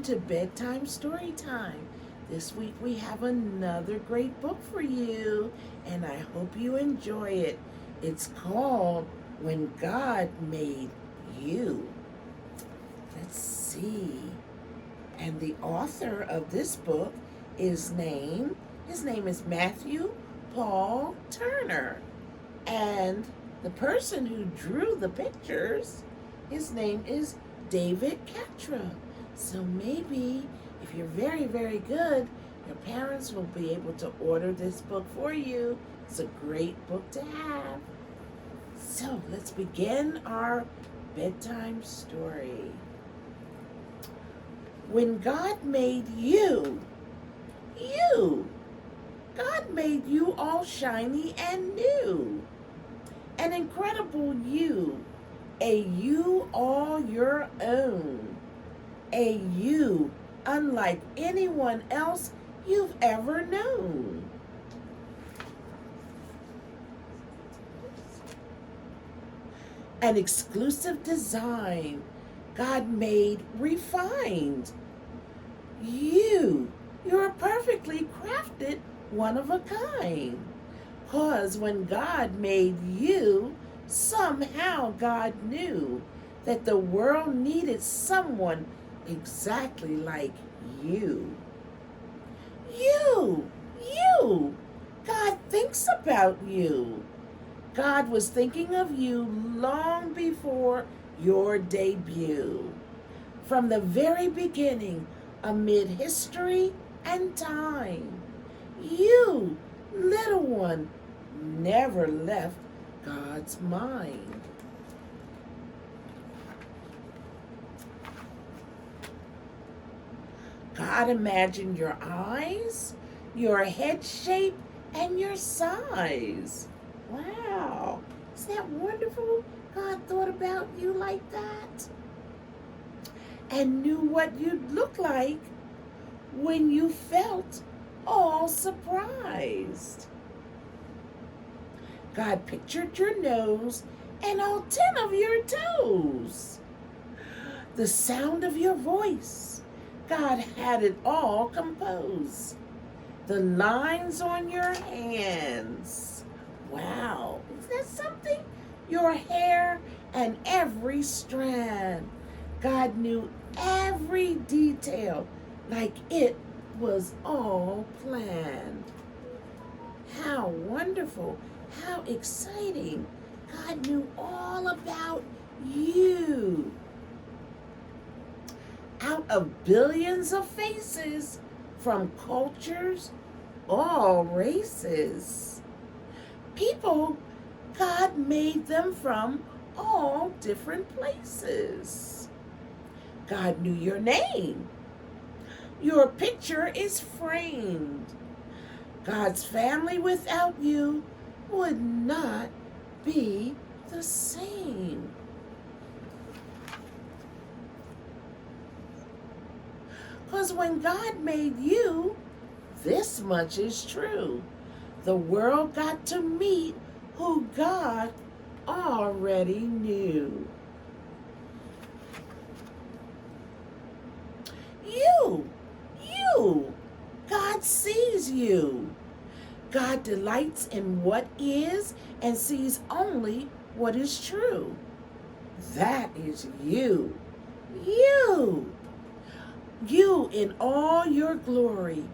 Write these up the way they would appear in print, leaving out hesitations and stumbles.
to Bedtime Storytime. This week we have another great book for you, and I hope you enjoy it. It's called When God Made You. Let's see. And the author of this book his name is Matthew Paul Turner. And the person who drew the pictures, his name is David Catra. So maybe if you're very, very good, your parents will be able to order this book for you. It's a great book to have. So let's begin our bedtime story. When God made you, God made you all shiny and new. An incredible you, a you all your own, a you unlike anyone else you've ever known. An exclusive design God made refined. You're a perfectly crafted one of a kind. 'Cause when God made you, somehow God knew that the world needed someone exactly like you. You! God thinks about you. God was thinking of you long before your debut. From the very beginning, amid history and time, you, little one, never left God's mind. God imagined your eyes, your head shape, and your size. Wow, isn't that wonderful? God thought about you like that and knew what you'd look like when you felt all surprised. God pictured your nose and all 10 of your toes. The sound of your voice, God had it all composed. The lines on your hands. Wow, isn't that something? Your hair and every strand. God knew every detail like it was all planned. How wonderful, how exciting. God knew all about you. Out of billions of faces, from cultures, all races. People, God made them from all different places. God knew your name. Your picture is framed. God's family without you would not be the same. Because when God made you, this much is true. The world got to meet who God already knew. You, God sees you. God delights in what is and sees only what is true. That is you. You in all your glory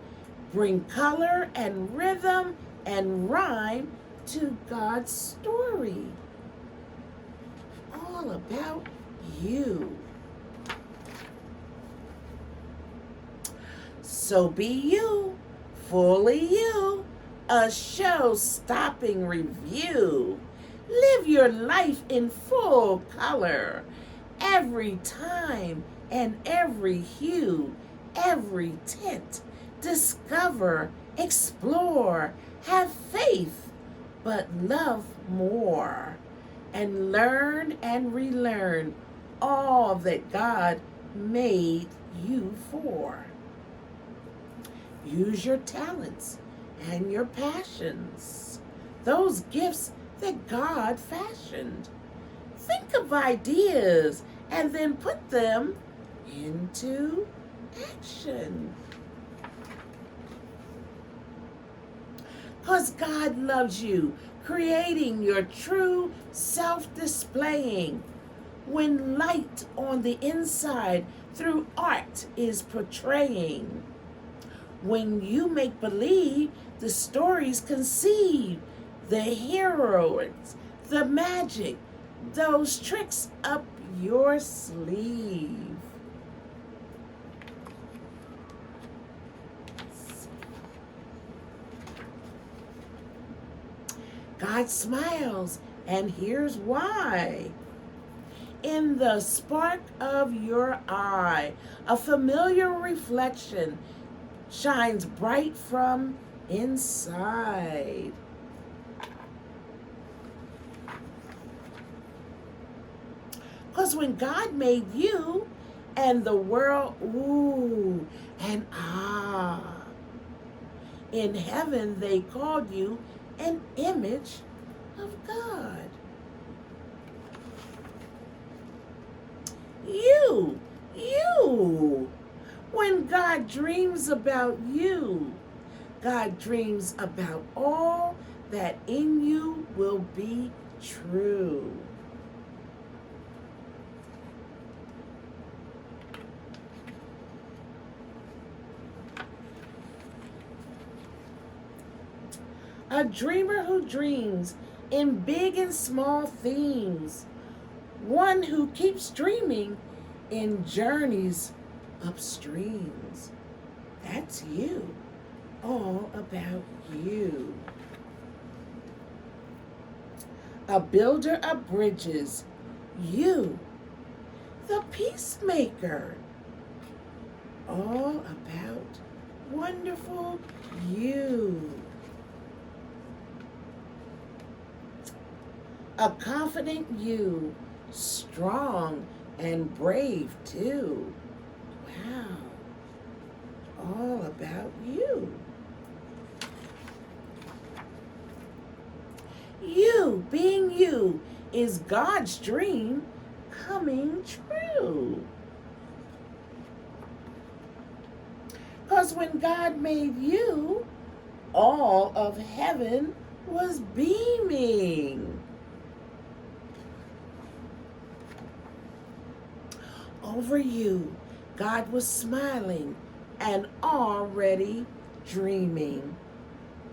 bring color and rhythm and rhyme to God's story. All about you. So be you, fully you, a show-stopping review. Live your life in full color, every time and every hue, every tint. Discover, explore, have faith, but love more. And learn and relearn all that God made you for. Use your talents and your passions, those gifts that God fashioned. Think of ideas and then put them into action. Because God loves you, creating your true self displaying. When light on the inside through art is portraying. When you make believe, the stories conceive, the heroics, the magic, those tricks up your sleeve. God smiles, and here's why. In the spark of your eye, a familiar reflection shines bright from inside. Because when God made you and the world, ooh, and ah, in heaven they called you an image of God. You. When God dreams about you, God dreams about all that in you will be true. A dreamer who dreams in big and small themes. One who keeps dreaming in journeys upstreams. That's you. All about you. A builder of bridges. You. The peacemaker. All about wonderful you. A confident you, strong and brave too. Wow, all about you. You, being you, is God's dream coming true. Because when God made you, all of heaven was beaming. Over you, God was smiling and already dreaming.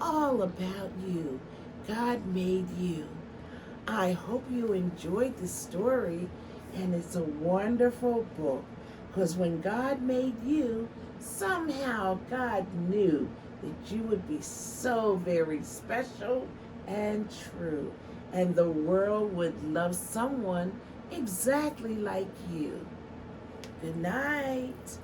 All about you. God made you. I hope you enjoyed the story, and it's a wonderful book. Because when God made you, somehow God knew that you would be so very special and true, and the world would love someone exactly like you. Good night.